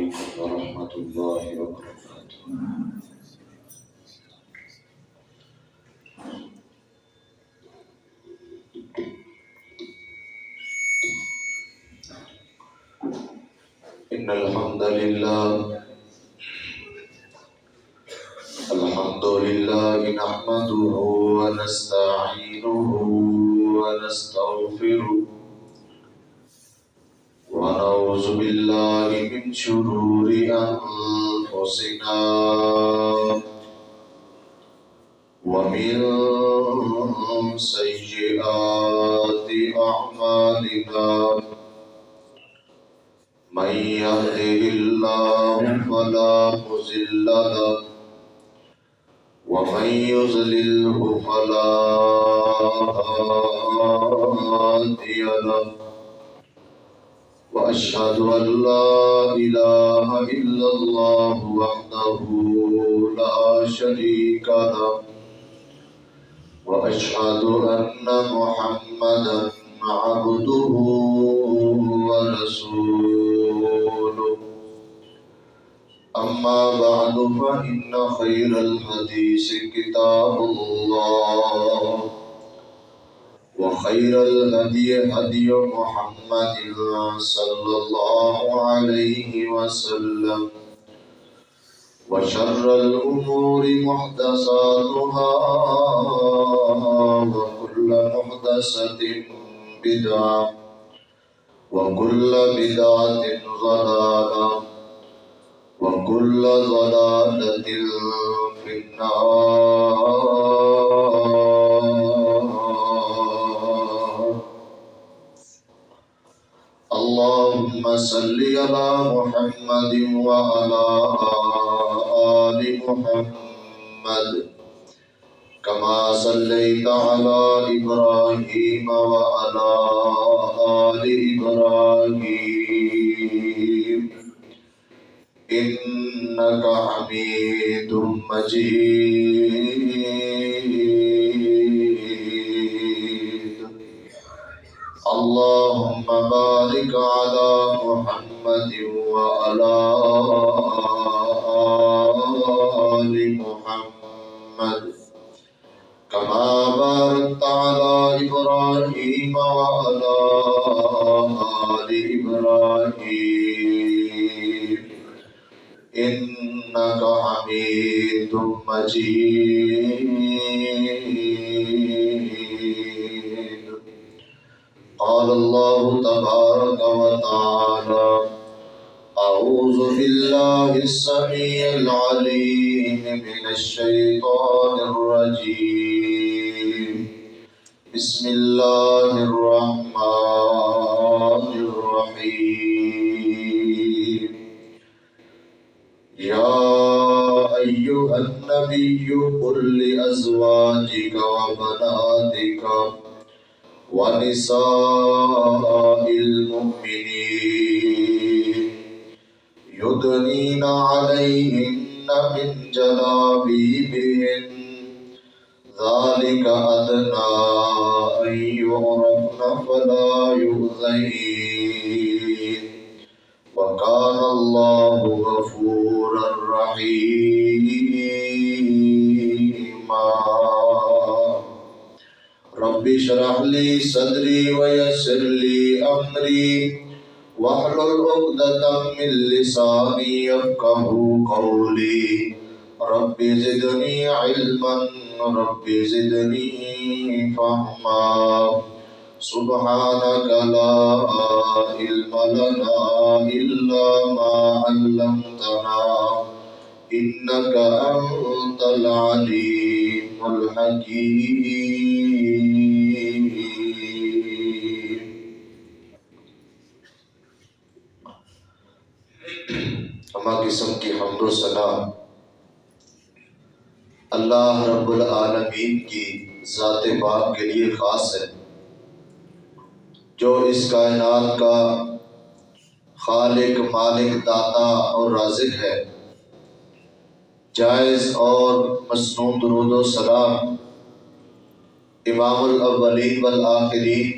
عليكم ورحمة الله وبركاته. إن الحمد لله نحمده ونستعينه ونستغفره ونعوذ بالله من شرور أنفسنا ومن سيئات أعمالنا من يهده الله فلا مضل له ومن يضلله فلا هادي له وأشهد أن لا إله إلا الله وحده لا شريك له وأشهد أن محمدا عبده ورسوله أما بعد فإن خير الحديث كتاب الله وخير الهدي هدي محمد صلى الله عليه وسلم وشر الأمور محدثاتها وكل محدثة بدعة وكل بدعة ضلالة وكل ضلالة في النار. اللهم صل على محمد وعلى آل محمد كما صليت على إبراهيم وعلى آل إبراهيم إنك حميد مجيد. اللهم بارك على محمد وعلى آل محمد كما باركت على إبراهيم وعلى آل إبراهيم إنك حميد مجيد. قال الله تبارك وتعالى: أعوذ بالله السميع العليم من الشيطان الرجيم. بسم الله الرحمن الرحيم. يا أيها النبي قل لأزواجك وبناتك ونساء المؤمنين يدنين عليهن من جلابيبهن ذلك أدنى أن يعرفن فلا يؤذين وكان الله غفورا رحيما. رب اشرح لي صدري ويسر لي أمري واحلل عقدة من لساني يفقهوا قولي. رب زدني علما رب زدني فهما. سبحانك لا علم لنا إلا ما علمتنا إنك أنت العليم الحكيم. ہمہ قسم کی حمد و ثنا اللہ رب العالمین کی ذات پاک کے لیے خاص ہے، جو اس کائنات کا خالق، مالک، داتا اور رازق ہے۔ جائز اور مسنون درود و سلام امام الاولین والآخرین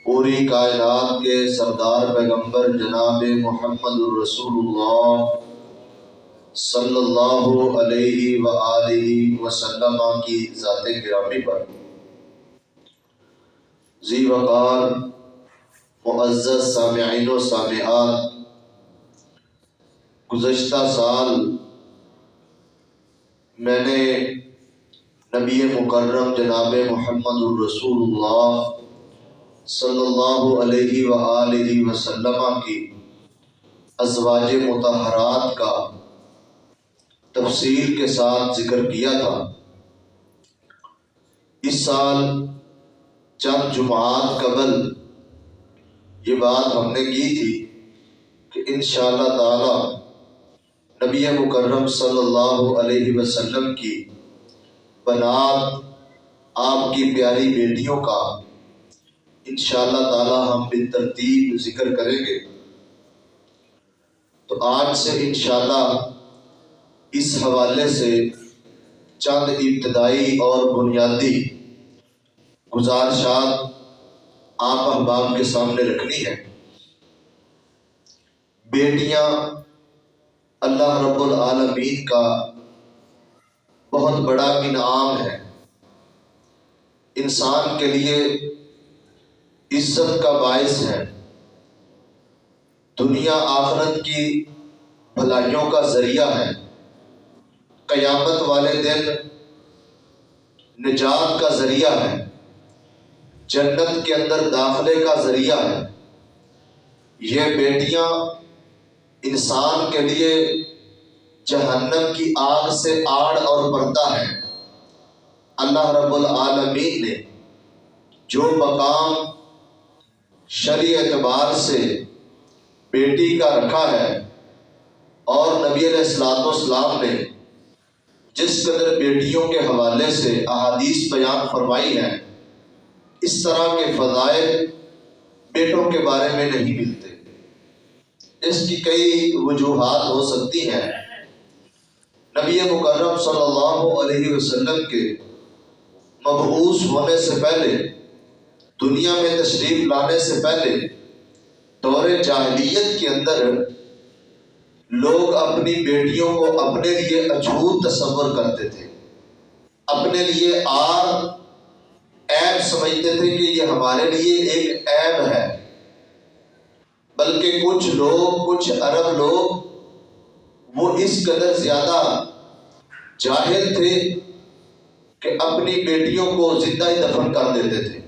پوری کائنات کے سردار پیغمبر جناب محمد الرسول اللہ صلی اللہ علیہ وآلہ وسلم کی ذات گرامی پر ذی وقار معزز سامعین و سامعات، گزشتہ سال میں نے نبی مکرم جناب محمد الرسول اللہ صلی اللہ علیہ وآلہ وسلم کی ازواج مطہرات کا تفصیل کے ساتھ ذکر کیا تھا۔ اس سال چند جمعات قبل یہ بات ہم نے کی تھی کہ انشاءاللہ تعالی نبی مکرم صلی اللہ علیہ وسلم کی بنات آپ کی پیاری بیٹیوں کا انشاءاللہ تعالی ہم بالترتیب ذکر کریں گے۔ تو آج سے انشاءاللہ اس حوالے سے چند ابتدائی اور بنیادی گزارشات آپ احباب کے سامنے رکھنی ہے۔ بیٹیاں اللہ رب العالمین کا بہت بڑا انعام ہے، انسان کے لیے عزت کا باعث ہے، دنیا آخرت کی بھلائیوں کا ذریعہ ہے، قیامت والے دن نجات کا ذریعہ ہے، جنت کے اندر داخلے کا ذریعہ ہے۔ یہ بیٹیاں انسان کے لیے جہنم کی آگ سے آڑ اور پردہ ہے۔ اللہ رب العالمین نے جو مقام شرعی اعتبار سے بیٹی کا رکھا ہے، اور نبی علیہ السلام نے جس قدر بیٹیوں کے حوالے سے احادیث بیان فرمائی ہیں، اس طرح کے فضائل بیٹوں کے بارے میں نہیں ملتے۔ اس کی کئی وجوہات ہو سکتی ہیں۔ نبی مکرم صلی اللہ علیہ وسلم کے مبعوث ہونے سے پہلے، دنیا میں تشریف لانے سے پہلے، دور جاہلیت کے اندر لوگ اپنی بیٹیوں کو اپنے لیے اچھوت تصور کرتے تھے، اپنے لیے عار عیب سمجھتے تھے کہ یہ ہمارے لیے ایک عیب ہے۔ بلکہ کچھ عرب لوگ وہ اس قدر زیادہ جاہل تھے کہ اپنی بیٹیوں کو زندہ ہی دفن کر دیتے تھے۔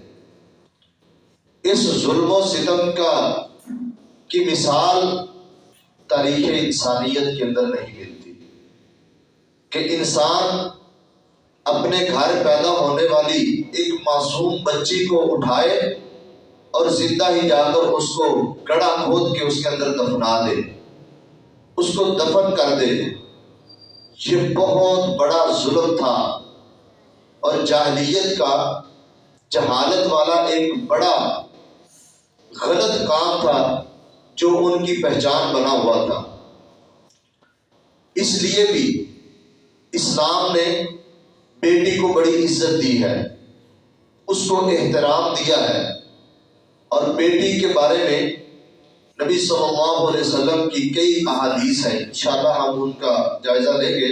اس ظلم و ستم کی مثال تاریخ انسانیت کے اندر نہیں ملتی کہ انسان اپنے گھر پیدا ہونے والی ایک معصوم بچی کو اٹھائے اور زندہ ہی جا کر اس کو گڑھا کھود کے اس کے اندر دفنا دے، اس کو دفن کر دے۔ یہ بہت بڑا ظلم تھا اور جاہلیت کا جہالت والا ایک بڑا غلط کام تھا جو ان کی پہچان بنا ہوا تھا۔ اس لیے بھی اسلام نے بیٹی کو بڑی عزت دی ہے، اس کو احترام دیا ہے، اور بیٹی کے بارے میں نبی صلی اللہ علیہ وسلم کی کئی احادیث ہیں، انشاءاللہ ہم ان کا جائزہ لیں گے۔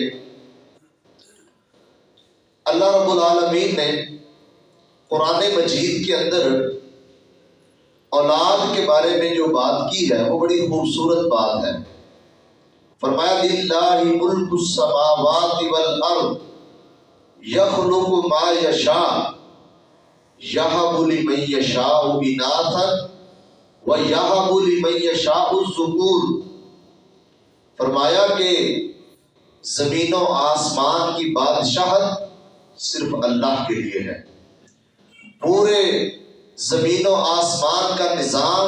اللہ رب العالمین نے قرآن مجید کے اندر اولاد کے بارے میں جو بات کی ہے وہ بڑی خوبصورت بات ہے۔ فرمایا للہ ملک السماوات والارض یخلق ما یشاء یہب لمن یشاء اناثا ویہب لمن یشاء الذکور۔ فرمایا کہ زمین و آسمان کی بادشاہت صرف اللہ کے لیے ہے۔ پورے زمین و آسمان کا نظام،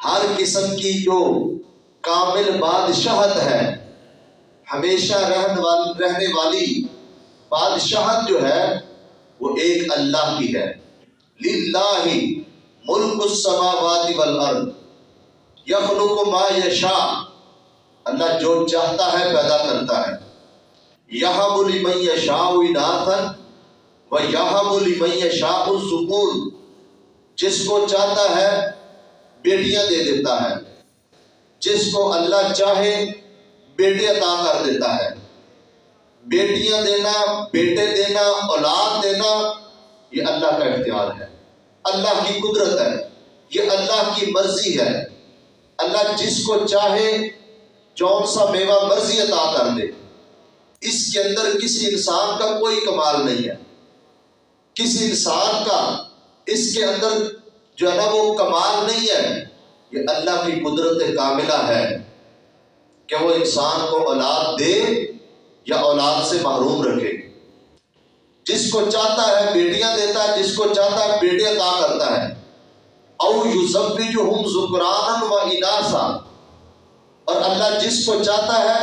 ہر قسم کی جو کامل بادشاہت ہے، ہمیشہ رہنے والی بادشاہت جو ہے وہ ایک اللہ کی ہے۔ للہ ملک السماوات والارض یخلق ما یشاء، اللہ جو چاہتا ہے پیدا کرتا ہے۔ یہب لمن یشاء اناثا ویہب لمن یشاء الذکور، جس کو چاہتا ہے بیٹیاں دے دیتا ہے، جس کو اللہ چاہے بیٹے عطا کر دیتا ہے۔ بیٹیاں دینا، بیٹے دینا، اولاد دینا، یہ اللہ کا اختیار ہے، اللہ کی قدرت ہے، یہ اللہ کی مرضی ہے۔ اللہ جس کو چاہے جون سا میوہ مرضی عطا کر دے۔ اس کے اندر کسی انسان کا کوئی کمال نہیں ہے، کسی انسان کا اس کے اندر جو ہے نا وہ کمال نہیں ہے۔ یہ اللہ کی قدرت کاملہ ہے کہ وہ انسان کو اولاد دے یا اولاد سے محروم رکھے۔ جس کو چاہتا ہے بیٹیاں دیتا ہے، جس کو چاہتا ہے بیٹے عطا کرتا ہے۔ او یزوجہم ذکرانا و اناثا، اور اللہ جس کو چاہتا ہے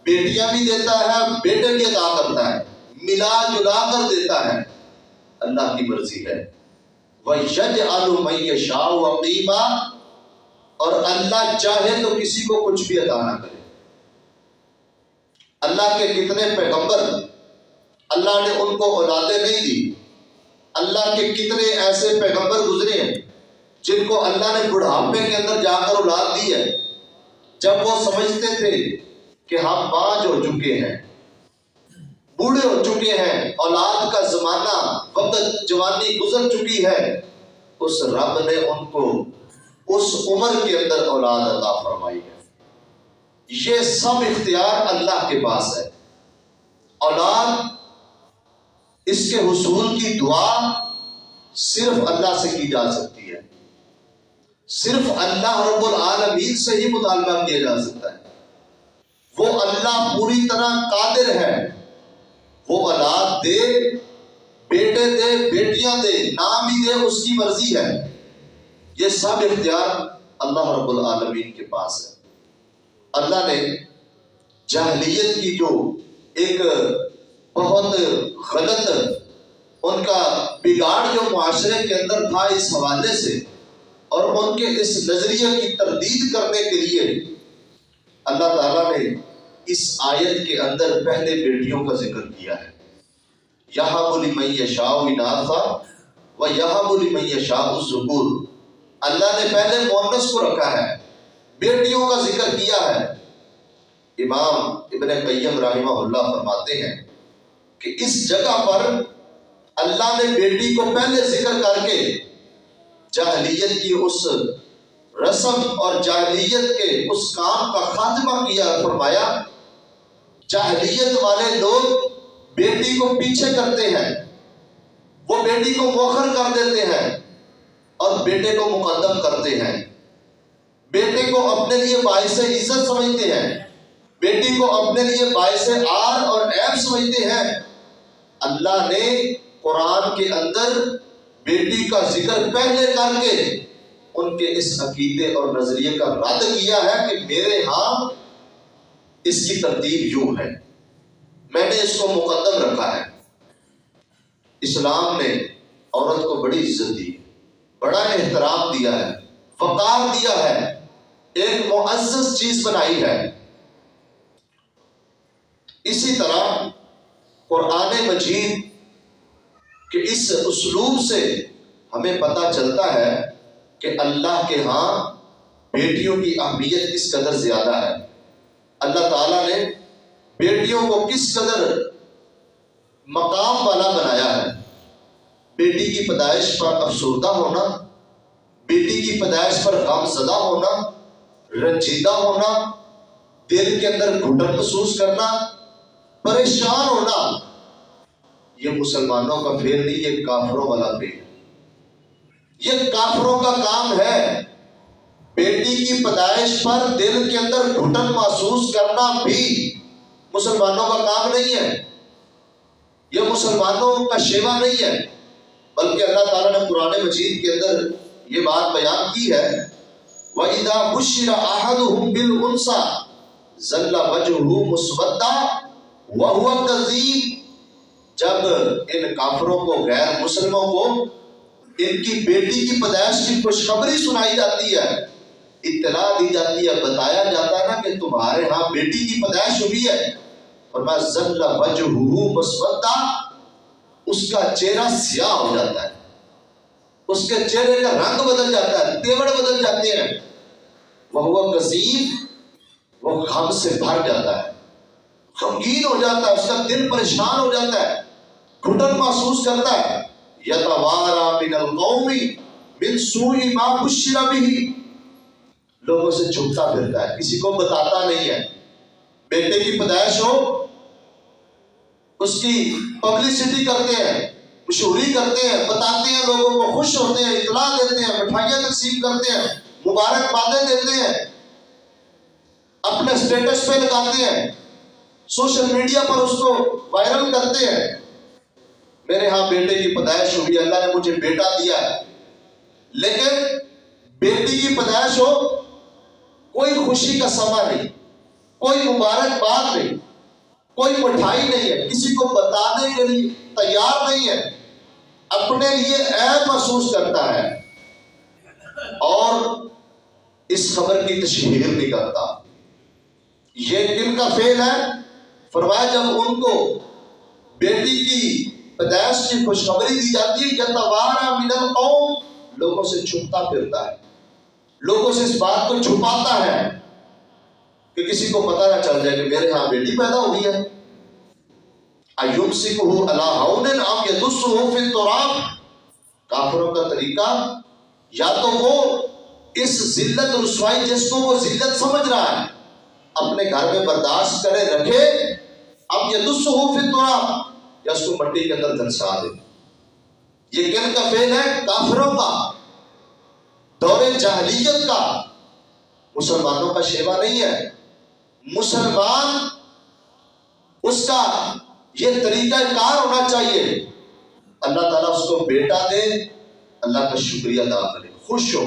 بیٹیاں بھی دیتا ہے، بیٹے بھی عطا کرتا ہے، ملا جلا کر دیتا ہے، اللہ کی مرضی ہے۔ وَيَجْعَلُ مَن يَشَاءُ عَقِيمًا، اور اللہ چاہے تو کسی کو کچھ بھی عطا نہ کرے۔ اللہ کے کتنے پیغمبر اللہ نے ان کو اولادیں نہیں دی، اللہ کے کتنے ایسے پیغمبر گزرے ہیں جن کو اللہ نے بڑھاپے کے اندر جا کر اولاد دی ہے، جب وہ سمجھتے تھے کہ ہم باج ہو چکے ہیں، بوڑھے ہو چکے ہیں، اولاد کا زمانہ، وقت جوانی گزر چکی ہے، اس رب نے ان کو اس عمر کے اندر اولاد عطا فرمائی ہے۔ یہ سب اختیار اللہ کے پاس ہے۔ اولاد، اس کے حصول کی دعا صرف اللہ سے کی جا سکتی ہے، صرف اللہ رب العالمین سے ہی مطالبہ کیا جا سکتا ہے۔ وہ اللہ پوری طرح قادر ہے، وہ اولاد دے، بیٹے دے، بیٹیاں دے، نام بھی دے، اس کی مرضی ہے۔ یہ سب اختیار اللہ رب العالمین کے پاس ہے۔ اللہ نے جاہلیت کی جو ایک بہت غلط ان کا بگاڑ جو معاشرے کے اندر تھا اس حوالے سے، اور ان کے اس نظریے کی تردید کرنے کے لیے اللہ تعالیٰ نے اس آیت کے اندر پہلے بیٹیوں کا ذکر کیا ہے۔ یَہَبُ لِمَن یَشَاءُ اِنَاثًا وَیَہَبُ لِمَن یَشَاءُ الذُّکُورَ، اللہ نے پہلے مؤنث کو رکھا ہے، بیٹیوں کا ذکر کیا ہے۔ امام ابن قیم رحمہ اللہ فرماتے ہیں کہ اس جگہ پر اللہ نے بیٹی کو پہلے ذکر کر کے جاہلیت کی اس رسم اور جاہلیت کے اس کام کا خاتمہ کیا، فرمایا جاہلیت والے لوگ بیٹی کو پیچھے کرتے ہیں، وہ بیٹی کو مؤخر کر دیتے ہیں اور بیٹے کو مقدم کرتے ہیں، بیٹے کو اپنے لیے باعث عزت سمجھتے ہیں، بیٹی کو اپنے لیے باعث عار اور عیب سمجھتے ہیں۔ اللہ نے قرآن کے اندر بیٹی کا ذکر پہلے کر کے ان کے اس عقیدے اور نظریے کا رد کیا ہے کہ میرے ہاں اس کی ترتیب یوں ہے، میں نے اس کو مقدم رکھا ہے۔ اسلام نے عورت کو بڑی عزت دی، بڑا احترام دیا ہے، وقار دیا ہے، ایک معزز چیز بنائی ہے۔ اسی طرح قرآن مجید کہ اس اسلوب سے ہمیں پتہ چلتا ہے کہ اللہ کے ہاں بیٹیوں کی اہمیت کس قدر زیادہ ہے۔ اللہ تعالیٰ نے بیٹیوں کو کس قدر مقام والا بنایا ہے۔ بیٹی کی پیدائش پر افسردہ ہونا، بیٹی کی پیدائش پر غم زدہ ہونا، رنجیدہ ہونا، دل کے اندر گھٹن محسوس کرنا، پریشان ہونا، یہ مسلمانوں کا فعل نہیں، یہ کافروں والا فعل ہے، یہ کافروں کا کام ہے۔ بیٹی کی پیدائش پر دل کے اندر گھٹن محسوس کرنا بھی مسلمانوں کا کام نہیں ہے، یہ مسلمانوں کا شیوا نہیں ہے، بلکہ اللہ تعالیٰ نے قرآن مجید کے اندر یہ بات بیان کی ہے وَإِذَا بُشِّرَ أَحَدُهُم بِالْأُنثىٰ ظَلَّ وَجْهُهُ مُسْوَدًّا وَهُوَ كَظِيمٌ، جب ان کافروں کو، غیر مسلموں کو ان کی بیٹی کی پیدائش کی خوشخبری سنائی جاتی ہے، اطلاع دی جاتی ہے، بتایا جاتا ہے نا کہ تمہارے ہاں بیٹی کی پیدائش ہوئی ہے، فرمایا ظَلَّ وَجْهُهُ مُسْوَدًّا، اس کا چہرہ سیاہ ہو جاتا ہے، اس کے چہرے کا رنگ بدل جاتا ہے، تیور بدل جاتے ہیں، وہ کثیب، وہ غم سے بھر جاتا ہے، غمگین ہو جاتا ہے، اس کا دل پریشان ہو جاتا ہے، گھٹن محسوس کرتا ہے۔ یتوارا من القوم من سوء ما بشر به، لوگوں سے چھپتا پھرتا ہے، کسی کو بتاتا نہیں ہے۔ بیٹے کی پیدائش ہو، اس کی پبلسٹی کرتے ہیں، مشہوری کرتے ہیں، بتاتے ہیں، لوگوں کو خوش ہوتے ہیں، اطلاع دیتے ہیں، مٹھائیاں تقسیم کرتے ہیں، مبارکبادیں دیتے ہیں، اپنے اسٹیٹس پہ لگاتے ہیں، سوشل میڈیا پر اس کو وائرل کرتے ہیں۔ میرے ہاں بیٹے کی پیدائش ہوئی، اللہ نے مجھے بیٹا دیا ہے، لیکن بیٹی کی پیدائش ہو، کوئی خوشی کا سما نہیں، کوئی مبارکباد نہیں، کوئی مٹھائی نہیں ہے، کسی کو بتانے کے لیے تیار نہیں ہے، اپنے لیے عیب محسوس کرتا ہے اور اس خبر کی تشہیر نہیں کرتا۔ یہ کن کا فعل ہے؟ فرمایا جب ان کو بیٹی کی پیدائش کی خوشخبری دی جاتی ہے، یتوارا من القوم، لوگوں سے چھپتا پھرتا ہے، لوگوں سے اس بات کو چھپاتا ہے کہ کسی کو پتہ نہ چل جائے کہ میرے ہاں بیٹی پیدا ہوئی ہے۔ ایمسکہ علی ہون ام یدسہ فی التراب، کافروں کا طریقہ یا تو وہ اس ذلت اور رسوائی جس کو وہ ذلت سمجھ رہا ہے اپنے گھر میں برداشت کرے رکھے، ام یدسہ فی التراب، یا اس کو مٹی کے اندر دھنسا دے۔ یہ کن کا فعل ہے؟ کافروں کا، دور جاہلیت کا، مسلمانوں کا شیوا نہیں ہے۔ مسلمان اس کا یہ طریقہ کار ہونا چاہیے، اللہ تعالیٰ اس کو بیٹا دے، اللہ کا شکریہ ادا کرے، خوش ہو،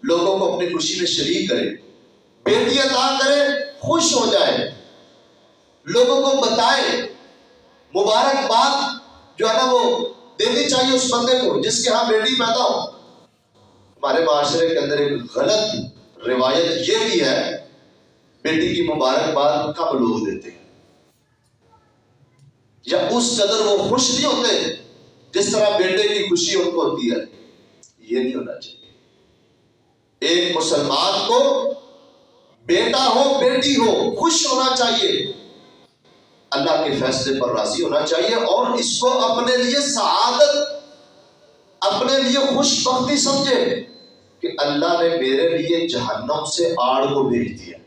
لوگوں کو اپنی خوشی میں شریک کرے، بیٹی عطا کرے، خوش ہو جائے، لوگوں کو بتائے، مبارکباد جو ہے نا وہ دینی چاہیے اس بندے کو جس کے ہاں بیٹی پیدا ہو۔ ہمارے معاشرے کے اندر ایک غلط روایت یہ بھی ہے، بیٹی کی مبارکباد کم لوگ دیتے ہیں، یا اس قدر وہ خوش نہیں ہوتے جس طرح بیٹے کی خوشی ان کو ہوتی ہے۔ یہ نہیں ہونا چاہیے۔ ایک مسلمان کو بیٹا ہو بیٹی ہو خوش ہونا چاہیے، اللہ کے فیصلے پر راضی ہونا چاہیے، اور اس کو اپنے لیے سعادت، اپنے لیے خوش بختی سمجھے کہ اللہ نے میرے لیے جہنم سے آڑ کو بھیج دیا،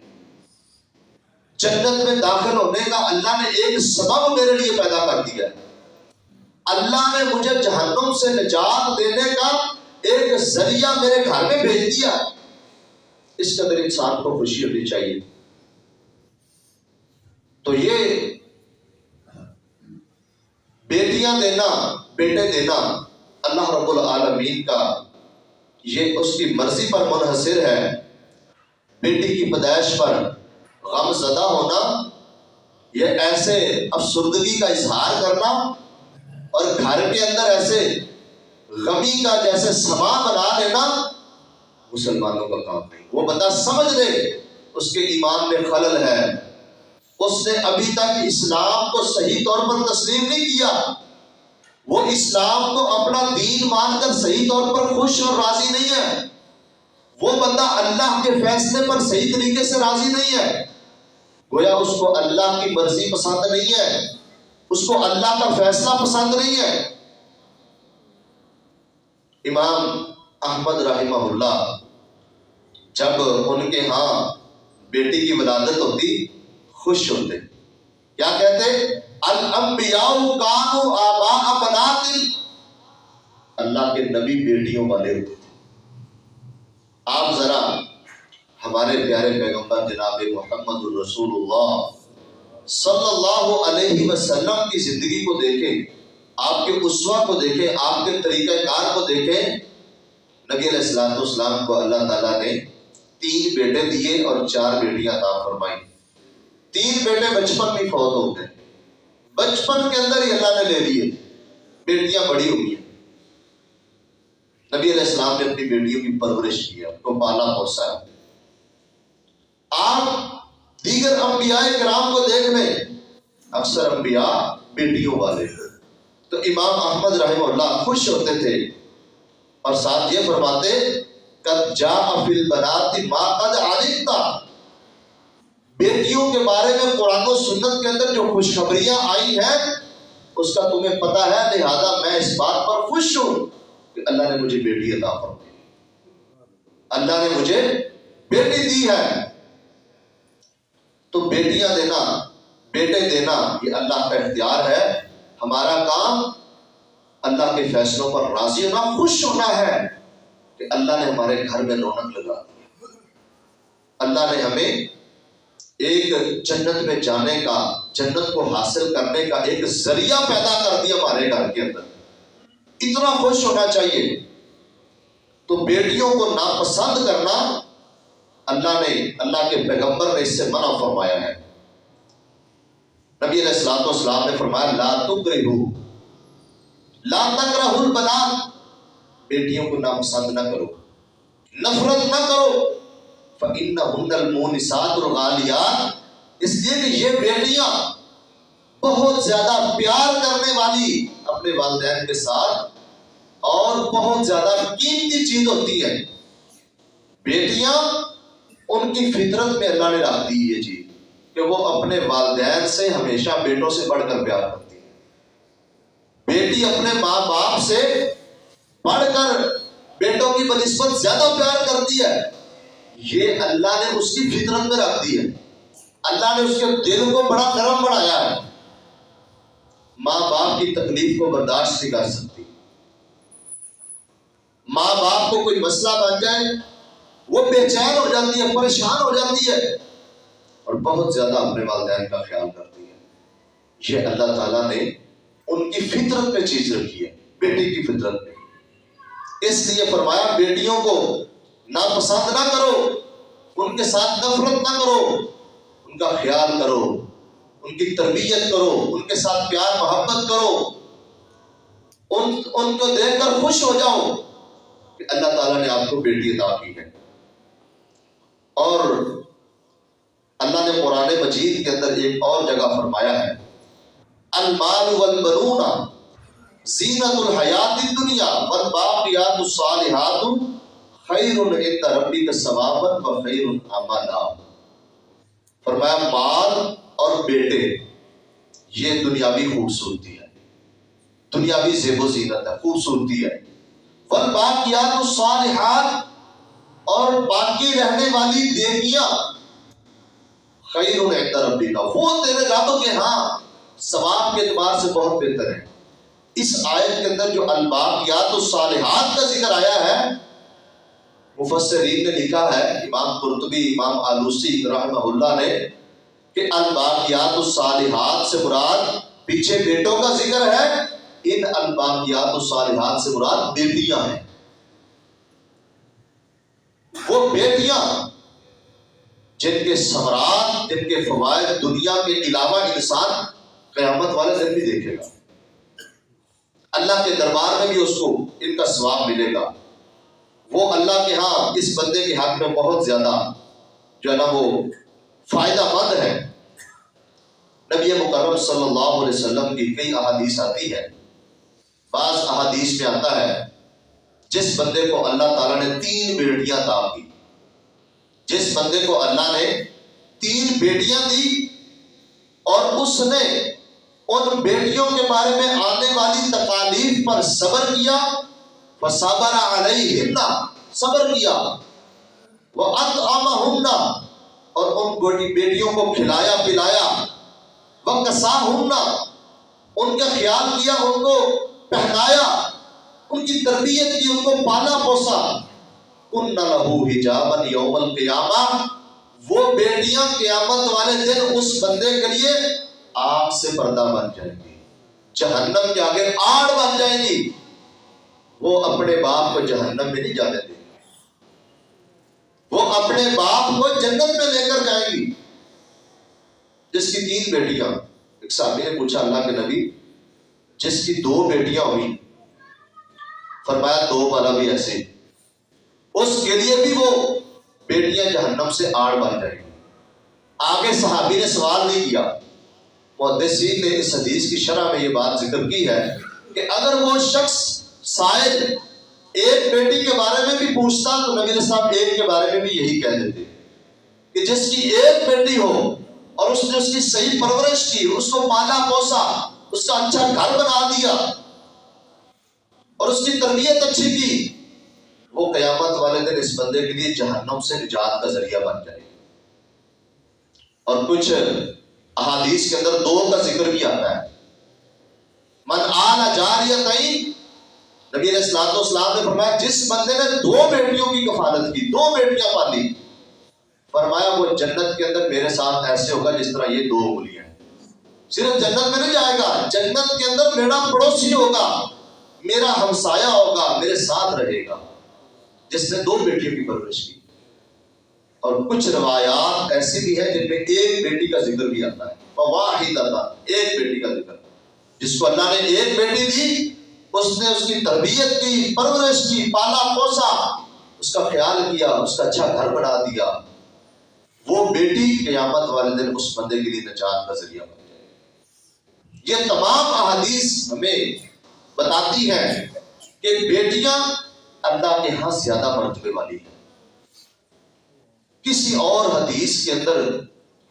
جنت میں داخل ہونے کا اللہ نے ایک سبب میرے لیے پیدا کر دیا، اللہ نے مجھے جہنم سے نجات دینے کا ایک ذریعہ میرے گھر میں بھیج دیا۔ اس قدر انسان کو خوشی ہونی چاہیے۔ تو یہ بیٹیاں دینا، بیٹے دینا اللہ رب العالمین کا یہ اس کی مرضی پر منحصر ہے۔ بیٹی کی پیدائش پر غم زدہ ہونا، یہ ایسے افسردگی کا اظہار کرنا اور گھر کے اندر ایسے غمی کا جیسے سما بنا لینا مسلمانوں کا کام نہیں۔ وہ بندہ سمجھ لے اس کے ایمان میں خلل ہے، اس نے ابھی تک اسلام کو صحیح طور پر تسلیم نہیں کیا، وہ اسلام کو اپنا دین مان کر صحیح طور پر خوش اور راضی نہیں ہے، وہ بندہ اللہ کے فیصلے پر صحیح طریقے سے راضی نہیں ہے، گویا اس کو اللہ کی مرضی پسند نہیں ہے، اس کو اللہ کا فیصلہ پسند نہیں ہے۔ امام احمد رحمہ اللہ جب ان کے ہاں بیٹی کی ولادت ہوتی خوش ہوتے، کیا کہتے؟ الانبیاء کانوا آباء بنات، اللہ کے نبی بیٹیوں والے ہوتے تھے۔ آپ ذرا ہمارے پیارے پیغمبر جناب محمد الرسول اللہ صلی اللہ علیہ وسلم کی زندگی کو دیکھیں، آپ کے اسوہ کو دیکھیں، آپ کے طریقہ کار کو دیکھیں۔ نبی علیہ السلام کو اللہ تعالیٰ نے 3 بیٹے دیے اور 4 بیٹیاں عطا فرمائیں۔ 3 بیٹے بچپن میں فوت ہو گئے، بچپن کے اندر ہی اللہ نے لے لیے، بیٹیاں بڑی ہوئی ہیں۔ نبی علیہ السلام نے اپنی بیٹیوں کی پرورش کی، ان کو پالا پوسا۔ آپ دیگر انبیاء کرام کو دیکھ لیں، اکثر انبیاء بیٹیوں والے، تو امام احمد رحمہ اللہ خوش ہوتے تھے اور ساتھ یہ فرماتے قد جاء فی البنات ما قد علمت، بیٹیوں کے بارے میں قرآن و سنت کے اندر جو خوشخبریاں آئی ہیں اس کا تمہیں پتہ ہے، لہذا میں اس بات پر خوش ہوں کہ اللہ نے مجھے بیٹی عطا فرمائی، اللہ نے مجھے بیٹی دی ہے۔ تو بیٹیاں دینا، بیٹے دینا یہ اللہ کا اختیار ہے، ہمارا کام اللہ کے فیصلوں پر راضی ہونا، خوش ہونا ہے کہ اللہ نے ہمارے گھر میں رونق لگا دی، اللہ نے ہمیں ایک جنت میں جانے کا، جنت کو حاصل کرنے کا ایک ذریعہ پیدا کر دیا ہمارے گھر کے اندر، اتنا خوش ہونا چاہیے۔ تو بیٹیوں کو ناپسند کرنا اللہ کے پیغمبر نے اس سے منع فرمایا ہے۔ نبی علیہ الصلوۃ والسلام نے فرمایا لا تکرہوا لا تکرہوا البنات، بیٹیوں کو ناپسند نہ کرو، نفرت نہ کرو، فإنہن المونسات الغالیات، اس لیے کہ یہ بیٹیاں بہت زیادہ پیار کرنے والی اپنے والدین کے ساتھ اور بہت زیادہ قیمتی چیز ہوتی ہے۔ بیٹیاں ان کی فطرت میں اللہ نے رکھ دی یہ چیز کہ وہ اپنے والدین سے ہمیشہ بیٹوں سے بڑھ کر پیار کرتی ہے، بیٹی اپنے ماں باپ سے بڑھ کر بیٹوں کی بنسبت زیادہ پیار کرتی ہے، یہ اللہ نے اس کی فطرت میں رکھ دی ہے، اللہ نے اس کے دل کو بڑا نرم بنایا ہے، ماں باپ کی تکلیف کو برداشت نہیں کر سکتی، ماں باپ کو کوئی مسئلہ بن جائے وہ بے چین ہو جاتی ہے، پریشان ہو جاتی ہے اور بہت زیادہ اپنے والدین کا خیال کرتی ہے۔ یہ اللہ تعالیٰ نے ان کی فطرت میں چیز رکھی ہے، بیٹی کی فطرت میں، اس لیے فرمایا بیٹیوں کو ناپسند نہ کرو، ان کے ساتھ نفرت نہ کرو، ان کا خیال کرو، ان کی تربیت کرو، ان کے ساتھ پیار محبت کرو، ان کو دیکھ کر خوش ہو جاؤ کہ اللہ تعالیٰ نے آپ کو بیٹی عطا کی ہے۔ اور اللہ نے قرآن مجید کے اندر ایک اور جگہ فرمایا ہے المال والبنون زینت الحیات الدنیا والباقیات الصالحات خیر عند ربک ثوابا وخیر املا، فرمایا مال اور بیٹے یہ دنیاوی خوبصورتی ہے، دنیاوی زیب و زینت ہے، خوبصورتی ہے، والباقیات الصالحات اور باقی رہنے والی نیکیاں خیر عند ربک، وہ تیرے رب کے ہاں ثواب کے اعتبار سے بہت بہتر ہے۔ اس آیت کے اندر جو الباقیات الصالحات کا ذکر آیا ہے، مفسرین نے لکھا ہے، امام قرطبی، امام آلوسی رحمہ اللہ نے، کہ الباقیات الصالحات سے مراد پیچھے بیٹوں کا ذکر ہے، ان الباقیات الصالحات سے مراد بیٹیاں ہیں، وہ بیٹیاں جن کے ثمرات، جن کے فوائد دنیا کے علاوہ انسان قیامت والے دن بھی دیکھے گا، اللہ کے دربار میں بھی اس کو ان کا ثواب ملے گا، وہ اللہ کے ہاں اس بندے کے حق میں بہت زیادہ جو ہے نا وہ فائدہ مند ہے۔ نبی مکرم صلی اللہ علیہ وسلم کی کئی احادیث آتی ہے، بعض احادیث میں آتا ہے جس بندے کو اللہ تعالیٰ نے 3 بیٹیاں عطا کی، جس بندے کو اللہ نے 3 بیٹیاں دی اور اس نے ان بیٹیوں کے بارے میں آنے والی تکالیف پر صبر کیا، فصبر علیہن، صبر کیا، وَأَطْعَمَهُنَّ، اور ان بیٹیوں کو کھلایا پلایا، وَكَسَاهُنَّ، ان کا خیال کیا، ان کو پہنایا، ان کی تربیت کی، ان کو پالا پوسا، کُنَّ لَهُ حِجَابًا يَوْمَ الْقِيَامَةِ، وہ بیٹیاں قیامت والے دن اس بندے کے لیے آگ سے پردہ بن جائیں گی، جہنم کے آگے آڑ بن جائیں گی، وہ اپنے باپ کو جہنم میں نہیں جانے دیں گی، وہ اپنے باپ کو جنت میں لے کر جائیں گی۔ جس کی 3 بیٹیاں، ایک صحابی نے پوچھا اللہ کے نبی جس کی 2 بیٹیاں ہوئی، فرمایا 2 والا بھی ایسے، اس کے لیے بھی وہ بیٹیاں جہنم سے آڑ بن جائیں گی۔ آگے صحابی نے سوال نہیں کیا، محدثین نے اس حدیث کی شرح میں یہ بات ذکر کی ہے کہ اگر وہ شخص سائل ایک بیٹی کے بارے میں بھی پوچھتا تو نبی علیہ السلام ایک کے بارے میں بھی یہی کہہ دیتے کہ جس کی ایک بیٹی ہو اور اس نے اس کی صحیح پرورش کی، اس کو پالا پوسا، اس کا اچھا گھر بنا دیا اور اس کی تربیت اچھی کی، وہ قیامت والے دن اس بندے کے لیے جہنم سے نجات کا ذریعہ بن جائے۔ اور کچھ احادیث کے اندر دو کا ذکر بھی آتا ہے۔ من آل جاریتین، نبی علیہ الصلوۃ والسلام نے فرمایا جس بندے نے دو بیٹیوں کی کفالت کی، دو بیٹیاں پالی، فرمایا وہ جنت کے اندر میرے ساتھ ایسے ہوگا جس طرح یہ دو انگلیاں ہیں۔ صرف جنت میں نہیں جائے گا، جنت کے اندر میرا پڑوسی ہوگا، میرا ہمسایہ ہوگا، میرے ساتھ رہے گا، جس نے دو بیٹیوں کی پرورش کی۔ اور کچھ روایات ایسی بھی ہیں جن میں ایک بیٹی کا ذکر بھی آتا ہے، فواحدۃ، ایک بیٹی کا ذکر، جس کو اللہ نے ایک بیٹی دی، اس نے اس کی تربیت کی، پرورش کی، پالا پوسا، اس کا خیال کیا، اس کا اچھا گھر بنا دیا، وہ بیٹی قیامت والے دن اس بندے کے لیے نجات کا ذریعہ بن جائے۔ یہ تمام احادیث ہمیں بتاتی ہیں کہ بیٹیاں اللہ کے ہاں زیادہ مرتبے والی ہیں۔ کسی اور حدیث کے اندر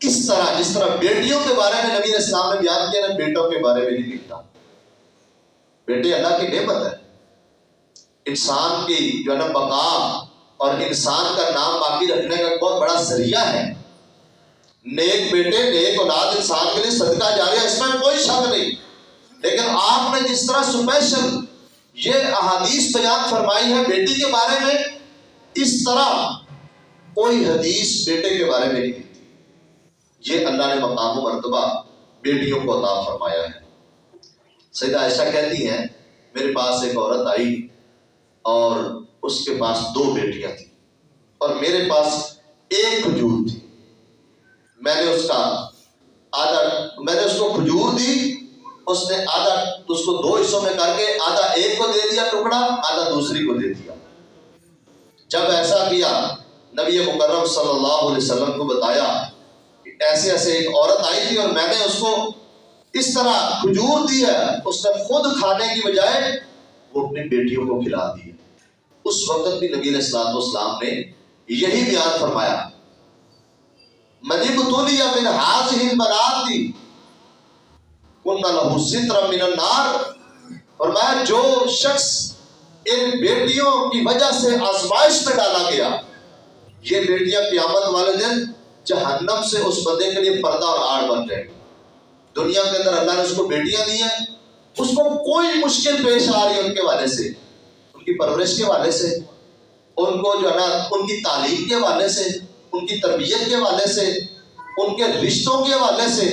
اس طرح جس طرح بیٹیوں کے بارے میں نبی اسلام نے بیان کیا نا، بیٹوں کے بارے میں نہیں لکھتا۔ بیٹے اللہ کی نعمت ہے، انسان کی جو ہے نا بقا اور انسان کا نام باقی رکھنے کا ایک بہت بڑا ذریعہ ہے۔ نیک بیٹے، نیک اولاد انسان کے لیے صدقہ جاریہ، اس میں کوئی شک نہیں۔ لیکن آپ نے جس طرح اسپیشل یہ احادیث بیان فرمائی ہے بیٹی کے بارے میں، اس طرح کوئی حدیث بیٹے کے بارے میں نہیں لکھتی۔ یہ اللہ نے مقام و مرتبہ بیٹیوں کو عطا فرمایا ہے۔ سیدہ عائشہ کہتی ہیں میرے پاس ایک عورت آئی اور اس کے پاس دو بیٹیاں تھیں اور میرے پاس ایک کھجور تھی۔ میں نے اس کو کھجور دی، اس نے آدھا اس کو دو حصوں میں کر کے آدھا ایک کو دے دیا ٹکڑا، آدھا دوسری کو دے دیا۔ جب ایسا کیا نبی مکرم صلی اللہ علیہ وسلم کو بتایا کہ ایسے ایسے ایک عورت آئی تھی اور میں نے اس کو اس طرح کھجور دی ہے، اس نے خود کھانے کی بجائے وہ اپنی بیٹیوں کو کھلا دی۔ اس وقت بھی نبی علیہ الصلوۃ والسلام نے یہی بیان فرمایا، من ابتلی من هذه البنات کن لہ سترا من النار، فرمایا جو شخص ان بیٹیوں کی وجہ سے آزمائش میں ڈالا گیا، یہ بیٹیاں قیامت والے دن جہنم سے اس بندے کے لیے پردہ اور آڑ بن جائیں گی۔ دنیا کے اندر اللہ نے اس کو بیٹیاں دی ہیں، اس کو کوئی مشکل پیش آ رہی ہے ان کے حوالے سے، ان کی پرورش کے حوالے سے، ان کو جو ہے نا ان کی تعلیم کے حوالے سے، ان کی تربیت کے حوالے سے، ان کے رشتوں کے حوالے سے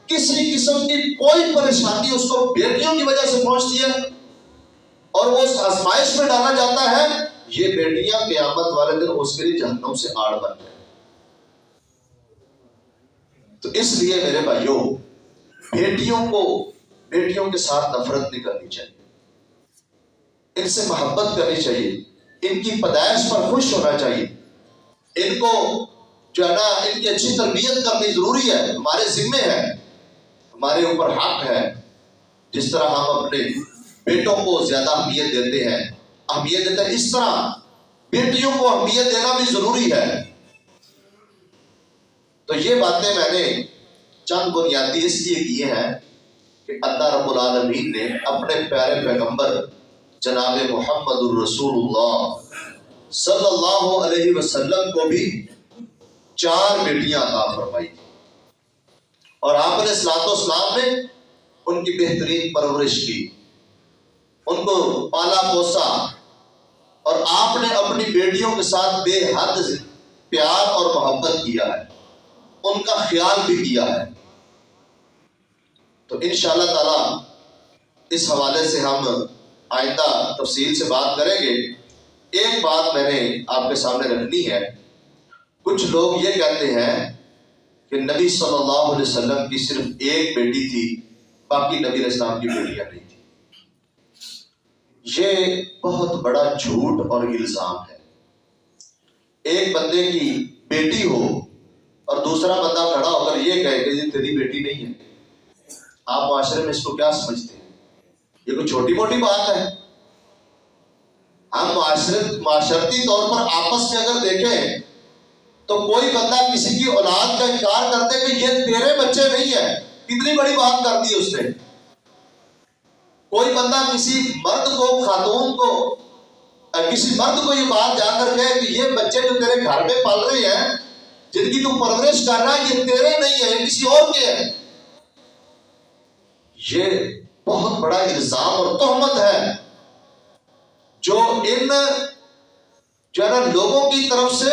کسی قسم کی کوئی پریشانی اس کو بیٹیوں کی وجہ سے پہنچتی ہے اور وہ اس آزمائش میں ڈالا جاتا ہے، یہ بیٹیاں قیامت والے دن اس کے لیے جہنم سے آڑ بن جائیں۔ تو اس لیے میرے بھائیوں، بیٹیوں کے ساتھ نفرت نہیں کرنی چاہیے، ان سے محبت کرنی چاہیے، ان کی پیدائش پر خوش ہونا چاہیے، ان کو جو ہے نا ان کی اچھی تربیت کرنی ضروری ہے، ہمارے ذمے ہے، ہمارے اوپر حق ہے۔ جس طرح ہم اپنے بیٹوں کو زیادہ اہمیت دیتے ہیں، اس طرح بیٹیوں کو اہمیت دینا بھی ضروری ہے۔ تو یہ باتیں میں نے چند بنیادی اس لیے کی ہیں کہ اللہ رب العالمین نے اپنے پیارے پیغمبر جناب محمد الرسول اللہ صلی اللہ علیہ وسلم کو بھی 4 بیٹیاں عطا فرمائی تھی، اور آپ علیہ الصلوۃ والسلام نے ان کی بہترین پرورش کی، ان کو پالا پوسا، اور آپ نے اپنی بیٹیوں کے ساتھ بے حد پیار اور محبت کیا ہے، ان کا خیال بھی کیا ہے۔ تو انشاءاللہ تعالی اس حوالے سے ہم آئندہ تفصیل سے بات کریں گے۔ ایک بات میں نے آپ کے سامنے رکھنی ہے، کچھ لوگ یہ کہتے ہیں کہ نبی صلی اللہ علیہ وسلم کی صرف ایک بیٹی تھی، باقی نبی علیہ السلام کی بیٹیاں نہیں تھیں۔ یہ بہت بڑا جھوٹ اور الزام ہے۔ ایک بندے کی بیٹی ہو اور دوسرا بندہ کھڑا ہو کر یہ کہے کہ یہ تیری بیٹی نہیں ہے، آپ معاشرے میں اس کو کیا سمجھتے ہیں؟ یہ کوئی چھوٹی موٹی بات ہے؟ ہم معاشرتی طور پر آپس میں اگر دیکھیں تو کوئی بندہ کسی کی اولاد کا انکار کرتے کہ یہ تیرے بچے نہیں ہے، کتنی بڑی بات کر دی اس نے۔ کوئی بندہ کسی مرد کو، خاتون کو، کسی مرد کو یہ بات جا کر کہے کہ یہ بچے جو تیرے گھر میں پل رہے ہیں، جن کی تم پرورش کر رہا ہے، یہ تیرے نہیں ہے، یہ کسی اور کے ہیں۔ یہ بہت بڑا الزام اور تہمت ہے جو ان لوگوں کی طرف سے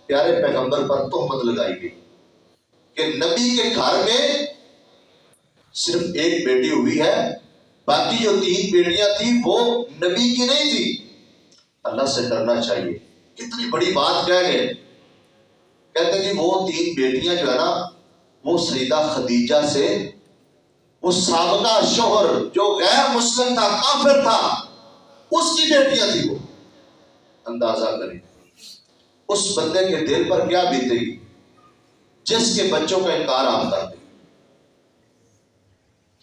پیارے پیغمبر پر تہمت لگائی گئی کہ نبی کے گھر میں صرف ایک بیٹی ہوئی ہے، باقی جو 3 بیٹیاں تھیں وہ نبی کی نہیں تھی۔ اللہ سے ڈرنا چاہیے، کتنی بڑی بات کہہ گئے۔ کہتے ہیں کہ وہ 3 بیٹیاں جو ہے نا، وہ سیدہ خدیجہ سے، وہ سابقہ شوہر جو غیر مسلم تھا، کافر تھا، اس کی بیٹیاں تھی۔ وہ اندازہ کریں اس بندے کے دل پر کیا بیتے گی جس کے بچوں کا انکار آپ کرتے،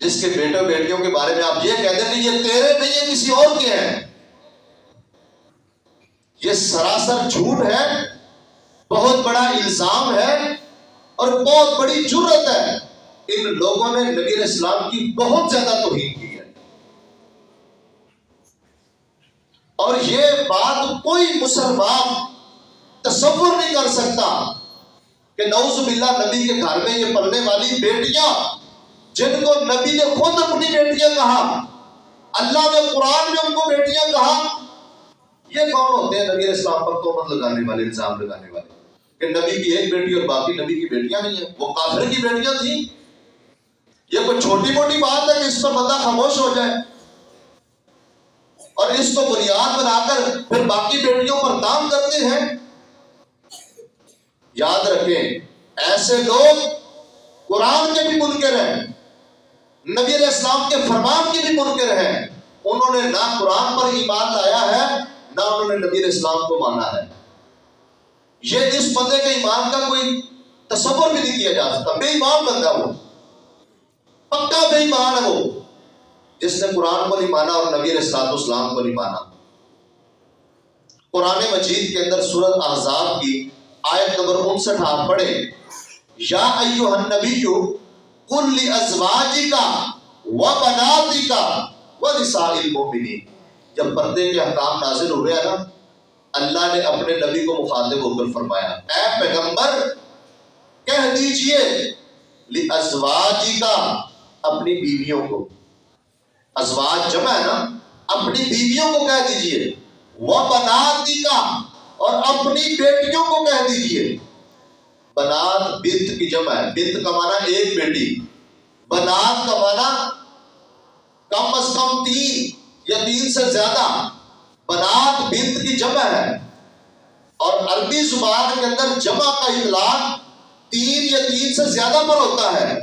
جس کے بیٹوں بیٹیوں کے بارے میں آپ یہ کہتے ہیں کہ یہ تیرے نہیں ہے، کسی اور کے ہیں۔ یہ سراسر جھوٹ ہے، بہت بڑا الزام ہے اور بہت بڑی جرت ہے۔ ان لوگوں نے نبی علیہ السلام کی بہت زیادہ توہین کی ہے، اور یہ بات کوئی مسلمان تصور نہیں کر سکتا کہ نعوذ باللہ نبی کے گھر میں یہ پلنے والی بیٹیاں، جن کو نبی نے خود اپنی بیٹیاں کہا، اللہ نے قرآن میں ان کو بیٹیاں کہا، یہ کون ہوتے ہیں نبی علیہ السلام پر تہمت لگانے والے، الزام لگانے والے کہ نبی کی ایک بیٹی اور باقی نبی کی بیٹیاں نہیں ہیں؟ وہ کافر کی بیٹیاں تھیں۔ یہ کوئی چھوٹی موٹی بات ہے کہ اس پر بندہ خاموش ہو جائے اور اس کو بنیاد بنا کر پھر باقی بیٹیوں پر کام کرتے ہیں؟ یاد رکھیں، ایسے لوگ قرآن کے بھی منکر ہیں، نبی علیہ السلام کے فرمان کے بھی منکر ہیں۔ انہوں نے نہ قرآن پر ایمان لایا ہے، نہ انہوں نے نبی علیہ السلام کو مانا ہے۔ یہ اس بندے کے ایمان کا کوئی تصور بھی نہیں کیا جا سکتا۔ بے ایمان بندہ، وہ پکا بے ایمان ہے، وہ جس نے قرآن کو نہیں مانا اور نبی علیہ السلام کو نہیں مانا۔ قرآن مجید کے اندر سورۃ احزاب کی آیت نمبر 59 آپ پڑھیں، یا ایھا النبی قل لازواجک وبناتک ونساء المؤمنین۔ جب پردے کے احکام نازل ہوئے ہیں نا، اللہ نے اپنے نبی کو مخاطب ہو کر فرمایا، اے پیغمبر کہہ دیجئے لازواجک، اپنی بیویوں کو، ازواج جمع ہے نا، اپنی بیویوں کو کہہ دیجئے، وبناتک، اور اپنی بیٹیوں کو کہہ دیجئے۔ بنات بنت کی جمع ہے، بنت کا معنی ایک بیٹی، بنات کا معنی کم از کم 3 یا 3 سے زیادہ۔ بنات بنت کی جمع ہے، اور عربی زبان کے اندر جمع کا اطلاق 3 یا 3 سے زیادہ پر ہوتا ہے۔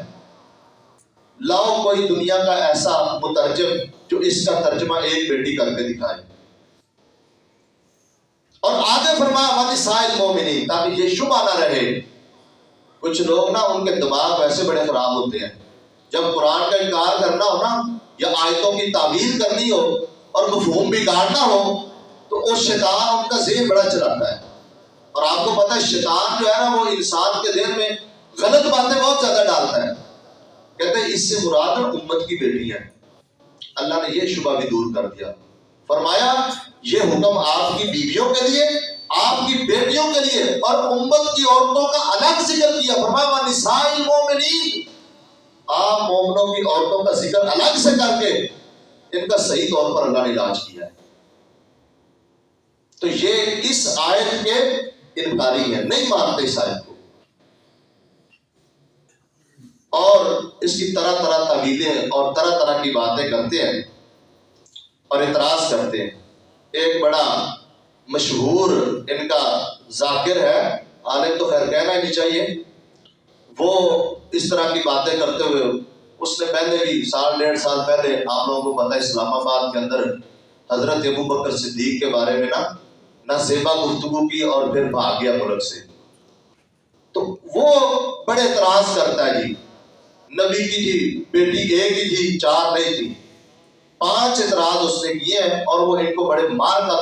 لاؤ کوئی دنیا کا ایسا مترجم جو اس کا ترجمہ ایک بیٹی کر کے دکھائے۔ اور آگے فرمایا ونساء المؤمنین، تاکہ یہ شبہ نہ رہے۔ کچھ لوگ نا، ان کے دماغ ویسے بڑے خراب ہوتے ہیں، جب قرآن کا انکار کرنا ہو نا، یا آیتوں کی تعویل کرنی ہو اور مفہوم بگاڑنا ہو، تو وہ شیطان ان کا ذہن بڑا چلاتا ہے۔ اور آپ کو پتہ ہے شیطان جو ہے نا، وہ انسان کے ذہن میں غلط باتیں بہت زیادہ ڈالتا ہے۔ کہتے ہیں اس سے مراد امت کی بیٹیاں ہیں۔ اللہ نے یہ شبہ بھی دور کر دیا، فرمایا یہ حکم آپ کی بیویوں کے لیے، آپ کی بیٹیوں کے لیے، اور امت کی عورتوں کا الگ ذکر کیا۔ فرمایا ونساء المؤمنین، آپ مومنوں کی عورتوں کا ذکر الگ سے کر کے ان کا صحیح طور پر اللہ نے علاج کیا ہے۔ تو یہ اس آیت کے انکاری ہیں، نہیں مانتے اس آیت کو، اور اس کی طرح طرح تعویلیں اور طرح طرح کی باتیں کرتے ہیں اور اعتراض کرتے ہیں۔ ایک بڑا مشہور ان کا ذاکر ہے، عالم تو خیر کہنا ہی نہیں چاہیے، وہ اس طرح کی باتیں کرتے ہوئے، اس نے پہلے بھی 1.5 سال پہلے، آپ لوگوں کو پتہ ہے اسلام آباد کے اندر حضرت ابوبکر صدیق کے بارے میں نہ زیبا گفتگو کی اور پھر بھاگ گیا ملک سے۔ تو وہ بڑے اعتراض کرتا ہے، جی نبی کی جی بیٹی ایک ہی تھی، 4 نہیں تھی۔ 5 اعتراض اس نے کیے ہیں اور وہ ان کو بڑے مار کا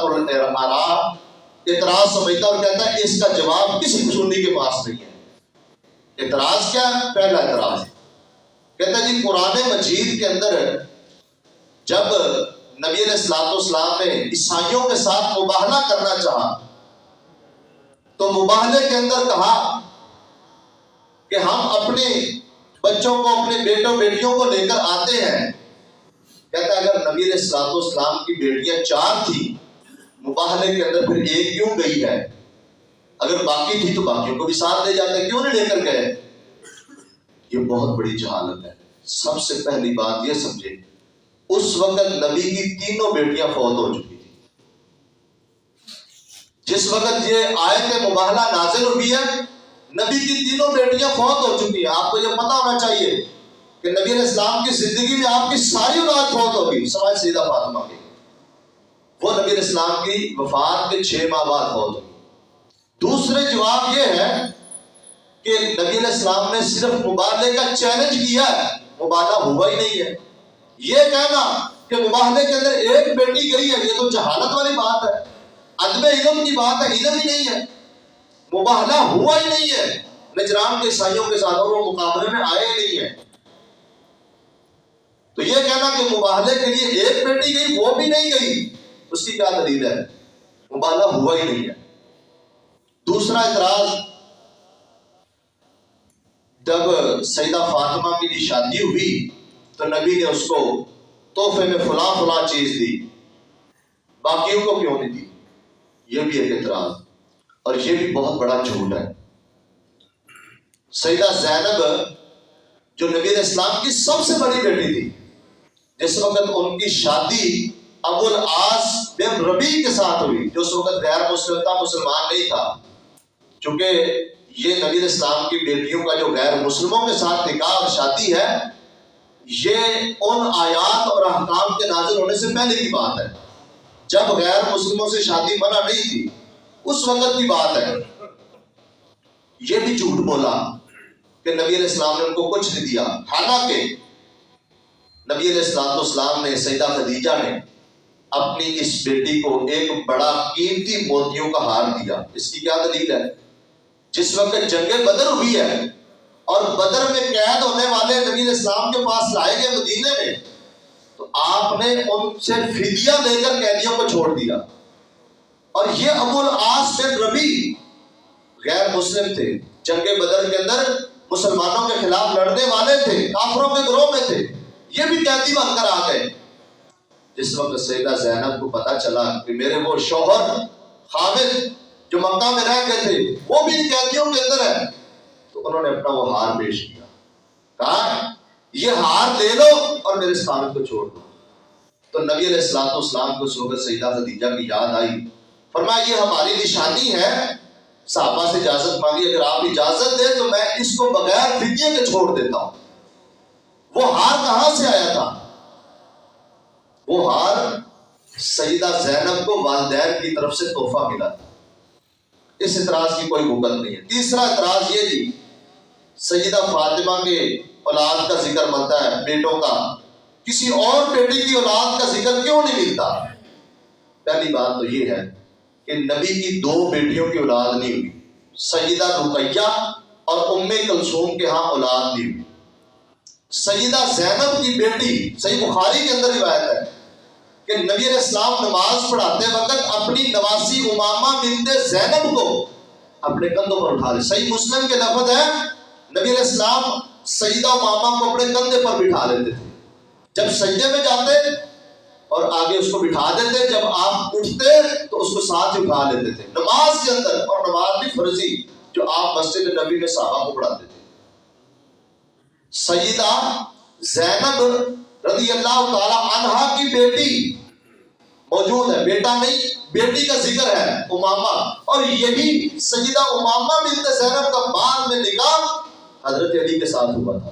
اعتراض سمجھتا اور کہتا ہے اس کا جواب کسی سنی کے پاس نہیں ہے۔ اعتراض کیا ہے؟ پہلا اعتراض کہتا ہے جی قرآن مجید کے اندر جب نبی علیہ السلام نے عیسائیوں کے ساتھ مباہلہ کرنا چاہا تو مباہلے کے اندر کہا کہ ہم اپنے بچوں کو اپنے بیٹوں بیٹیوں کو لے کر آتے ہیں۔ کہتا ہے اگر نبی علیہ السلام کی بیٹیاں 4 تھیں مباہلے کے اندر پھر ایک کیوں گئی ہے؟ اگر باقی تھی تو باقیوں کو بھی ساتھ لے جاتے، کیوں نہیں لے کر گئے؟ یہ بہت بڑی جہالت ہے۔ سب سے پہلی بات یہ سمجھے اس وقت نبی کی 3 بیٹیاں فوت ہو چکی تھی۔ جس وقت یہ آیت مباہلہ نازل ہوئی ہے نبی کی 3 بیٹیاں فوت ہو چکی ہیں۔ آپ کو یہ پتا ہونا چاہیے کہ نبی علیہ السلام کی زندگی میں آپ کی ساری اولاد فوت ہوگی سوائے سیدہ فاطمہ کی۔ وہ نبی علیہ السلام کی وفات کے 6 ماہ بعد فوت ہوگی۔ دوسرے جواب یہ ہے کہ نبی علیہ السلام نے صرف مباہلے کا چیلنج کیا ہے، مباہلہ ہوا ہی نہیں ہے۔ یہ کہنا کہ مباہلے کے اندر ایک بیٹی گئی ہے یہ تو جہالت والی بات ہے، عدم علم کی بات ہے، علم ہی نہیں ہے۔ مباہلہ ہوا ہی نہیں ہے نجران کے عیسائیوں کے ساتھ اور وہ مقابلے میں آئے ہی نہیں ہے۔ تو یہ کہنا کہ مباہلے کے لیے ایک بیٹی گئی وہ بھی نہیں گئی، اس کی کیا دلیل ہے؟ مباہلہ ہوا ہی نہیں ہے۔ دوسرا اعتراض، جب سیدہ فاطمہ کی شادی ہوئی تو نبی نے اس کو تحفے میں فلاں چیز دی، باقیوں کو کیوں نہیں دی؟ یہ بھی ایک اعتراض، اور یہ بھی بہت بڑا جھوٹ ہے۔ سیدہ زینب جو نبی علیہ السلام کی سب سے بڑی بیٹی تھی، جس وقت ان کی شادی ابو العاص بن ربیع کے ساتھ ہوئی جو اس وقت غیر مسلم تھا، مسلمان نہیں تھا، چونکہ یہ نبی علیہ السلام کی بیٹیوں کا جو غیر مسلموں کے ساتھ نکاح اور شادی ہے یہ ان آیات اور احکام کے نازل ہونے سے پہلے کی بات ہے، جب غیر مسلموں سے شادی منع نہیں تھی، اس وقت کی بات ہے۔ یہ بھی جھوٹ بولا کہ نبی علیہ السلام نے ان کو کچھ نہیں دیا، حالانکہ نبی علیہ السلام نے سیدہ خدیجہ نے اپنی اس بیٹی کو ایک بڑا قیمتی موتیوں کا ہار دیا۔ اس کی کیا دلیل ہے؟ جس وقت جنگ بدر ہوئی ہے اور بدر میں قید ہونے والے نبی علیہ السلام کے پاس لائے گئے مدینے میں، تو آپ نے ان سے فدیہ لے کر قیدیوں کو چھوڑ دیا، اور یہ ابو العاص بن ربیع غیر مسلم تھے، جنگ بدر کے اندر مسلمانوں کے خلاف لڑنے والے تھے، کافروں کے گروہ میں تھے، یہ بھی قیدی بن کر آ گئے۔ جس وقت سیدہ زینب کو پتا چلا کہ میرے وہ شوہر خالد جو مکہ میں رہ گئے تھے وہ بھی قیدیوں کے اندر ہے، تو انہوں نے اپنا وہ ہار پیش کیا، کہا یہ ہار لے لو اور میرے خالد کو چھوڑ دو۔ تو نبی علیہ السلام کو اس وقت سیدہ خدیجہ کی یاد آئی، فرمایا یہ ہماری نشانی ہے، صحابہ سے اجازت مانگی، اگر آپ اجازت دیں تو میں اس کو بغیر فدیے کے چھوڑ دیتا ہوں۔ وہ ہار کہاں سے آیا تھا؟ وہ ہار سیدہ زینب کو والدین کی طرف سے تحفہ ملا تھا، اس اعتراض کی کوئی وقت نہیں ہے۔ تیسرا اعتراض یہ جی سیدہ فاطمہ کے اولاد کا ذکر بنتا ہے، بیٹوں کا، کسی اور بیٹی کی اولاد کا ذکر کیوں نہیں ملتا؟ پہلی بات تو یہ ہے کہ نبی کی 2 بیٹیوں کی اولاد نہیں ہوئی، سیدہ رقیہ اور ام کلثوم کے ہاں اولاد نہیں ہوئی۔ سیدہ زینب کی بیٹی، صحیح بخاری کے اندر روایت ہے کہ نبی علیہ السلام نماز پڑھاتے وقت اپنی نواسی امامہ بنت زینب کو اپنے کندھوں پر اٹھا لے۔ صحیح مسلم کے لفظ ہے نبی علیہ السلام سیدہ امامہ کو اپنے کندھے پر بٹھا لیتے تھے، جب سجدے میں جاتے اور آگے اس کو بٹھا دیتے، جب آپ اٹھتے تو اس کو ساتھ اٹھا لیتے تھے نماز کے اندر، اور نماز بھی فرضی جو آپ مسجد نبی میں صحابہ کو پڑھاتے تھے۔ سیدہ زینب رضی اللہ تعالی عنہا کی بیٹی موجود ہے، بیٹا نہیں، بیٹی کا ذکر ہے امامہ، اور یہی سیدہ امامہ بنت زینب کا بعد میں نکاح حضرت علی کے ساتھ ہوا تھا،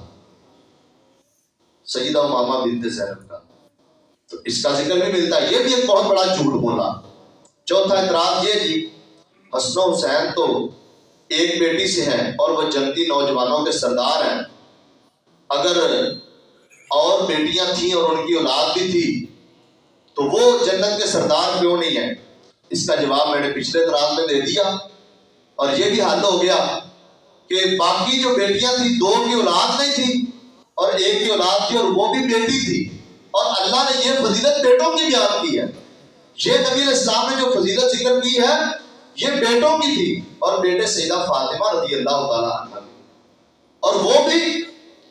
سیدہ امامہ بنت زینب کا، تو اس کا ذکر بھی ملتا ہے۔ یہ بھی ایک بہت بڑا جھوٹ بولا۔ چوتھا اعتراض یہ جی حسن و حسین تو ایک بیٹی سے ہیں اور وہ جنتی نوجوانوں کے سردار ہیں، اگر اور بیٹیاں تھیں اور ان کی اولاد بھی تھی تو وہ جنت کے سردار کیوں نہیں ہیں؟ اس کا جواب میں نے پچھلے اعتراض میں دے دیا، اور یہ بھی حل ہو گیا کہ باقی جو بیٹیاں تھیں 2 کی اولاد نہیں تھی اور 1 کی اولاد تھی، اور وہ بھی بیٹی تھی، اور اللہ نے یہ فضیلت بیٹوں کی بیان کی ہے۔ یہ نبی علیہ السلام نے جو فضیلت ذکر کی ہے یہ بیٹوں کی تھی، اور بیٹے سیدہ فاطمہ رضی اللہ تعالیٰ عنہ کی، اور وہ بھی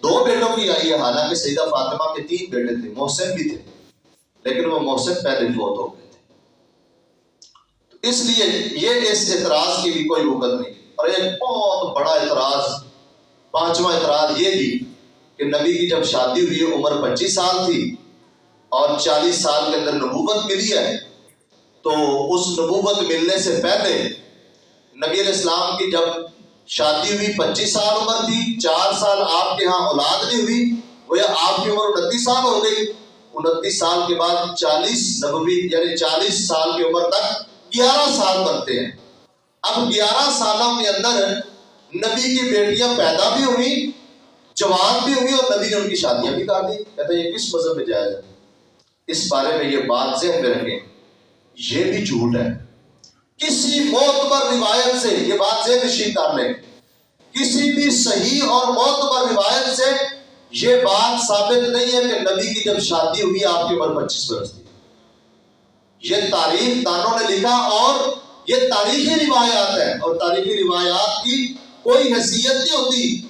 2 بیٹوں کی آئی ہے، حالانکہ سیدہ فاطمہ کے 3 بیٹے تھے، محسن بھی تھے، لیکن وہ محسن پہلے فوت ہو گئے تھے۔ تو اس لیے یہ اس اعتراض کی بھی کوئی وقت نہیں۔ اور ایک بہت بڑا اعتراض، 5واں اعتراض یہ بھی کہ نبی کی جب شادی ہوئی عمر 25 سال تھی اور 40 سال کے اندر نبوت ملی ہے، تو اس نبوت ملنے سے پہلے نبی علیہ السلام کی جب شادی ہوئی 25 سال عمر تھی، 4 سال آپ کے ہاں اولاد نہیں ہوئی، گویا آپ کی عمر 29 سال ہو گئی۔ 29 سال کے بعد 40 نبوی یعنی 40 سال کی عمر تک 11 سال بنتے ہیں۔ اب 11 سالوں کے اندر نبی کی بیٹیاں پیدا بھی ہوئی، جوان بھی ہوئی، اور نبی نے ان کی شادیاں بھی کر دی۔ کہتے ہیں یہ کس مذہب میں جائز ہے؟ اس بارے میں یہ بات ذہن میں رکھیں، یہ بھی جھوٹ ہے۔ کسی معتبر روایت سے یہ بات ذہن نشین کر لیں، کسی بھی صحیح اور معتبر روایت سے یہ بات ثابت نہیں ہے کہ نبی کی جب شادی ہوئی آپ کی عمر 25 برس تھی۔ یہ تاریخ دانوں نے لکھا، اور یہ تاریخی روایات ہیں، اور تاریخی روایات کی کوئی حیثیت نہیں ہوتی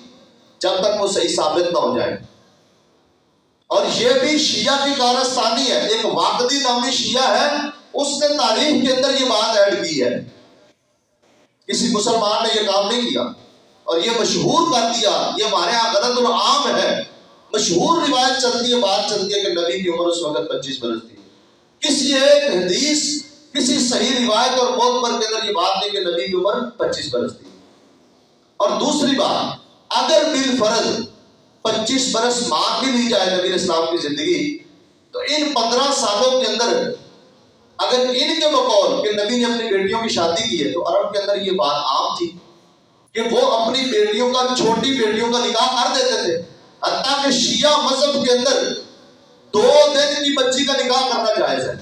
جب تک وہ صحیح ثابت نہ ہو جائے۔ اور یہ بھی شیعہ کی کارستانی ہے، ایک واقدی نامی شیعہ ہے، اس نے تاریخ کے اندر یہ بات ایڈ کی ہے، کسی مسلمان نے یہ کام نہیں کیا، اور یہ مشہور کر دیا۔ یہ ہمارے یہاں غلط اور عام ہے، مشہور روایت چلتی ہے، بات چلتی ہے کہ نبی کی عمر اس وقت 25 برس تھی۔ کسی ایک حدیث، کسی صحیح روایت اور معتبر کے اندر یہ بات نہیں کہ نبی کی عمر 25 برس تھی۔ اور دوسری بات، اگر بالفرض 25 برس مان بھی لی جائے نبی اسلام کی زندگی، تو ان 15 سالوں کے اندر اگر ان کے بقول کہ نبی نے اپنی بیٹیوں کی شادی کی ہے، تو عرب کے اندر یہ بات عام تھی کہ وہ اپنی بیٹیوں کا، چھوٹی بیٹیوں کا نکاح کر دیتے تھے۔ حتیٰ کہ شیعہ مذہب کے اندر 2 دن کی بچی کا نکاح کرنا جائز ہے۔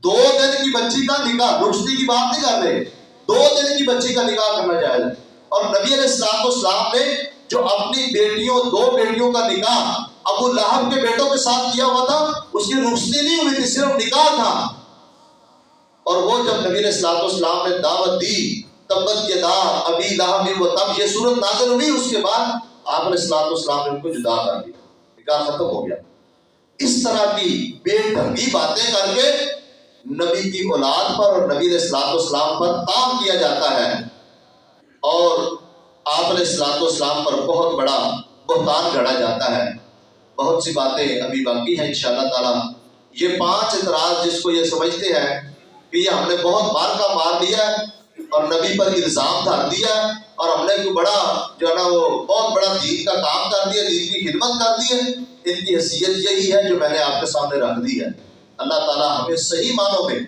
2 دن کی بچی کا نکاح، رخصتی کی بات نہیں کر رہے، 2 دن کی بچی کا نکاح کرنا جائز ہے۔ اور نبی علیہ السلام نے جو اپنی بیٹیوں، 2 بیٹیوں کا نکاح ابو لہب کے بیٹوں کے ساتھ کیا ہوا تھا، اس کی رخصتی نہیں ہوئی تھی، صرف نکاح تھا۔ اور وہ جب نبی علیہ السلام نے دعوت دی، تبت یدا ابی لہب وتب، یہ سورت نازل ہوئی، اس کے بعد آپ علیہ السلام نے ان کو جدا کر دیا، نکاح ختم ہو گیا۔ اس طرح کی بے ڈھنگی باتیں کر کے نبی کی اولاد پر اور نبی علیہ السلام پر طعن کیا جاتا ہے، اور آپ علیہ السلام پر بہت بڑا بہتان گڑھا جاتا ہے۔ بہت سی باتیں ابھی باقی ہیں انشاءاللہ تعالی۔ یہ 5 اعتراض جس کو یہ سمجھتے ہیں کہ یہ ہم نے بہت مار کا مار دیا ہے اور نبی پر الزام دھر دیا ہے، اور ہم نے کوئی بڑا جو ہے نا وہ بہت بڑا دین کا کام کر دیا، دین کی خدمت کر دی ہے، ان کی حیثیت یہی ہے جو میں نے آپ کے سامنے رکھ دی ہے۔ اللہ تعالیٰ ہمیں صحیح معنوں میں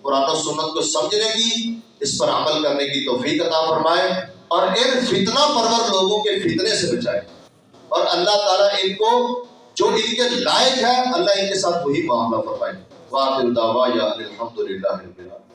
قرآن و سنت کو سمجھنے کی، اس پر عمل کرنے کی توفیق عطا فرمائے، اور ان فتنہ پرور لوگوں کے فتنے سے بچائے، اور اللہ تعالیٰ ان کو جو ان کے لائق ہے، اللہ ان کے ساتھ وہی معاملہ فرمائے۔ وآخر دعوانا الحمدللہ رب العالمین۔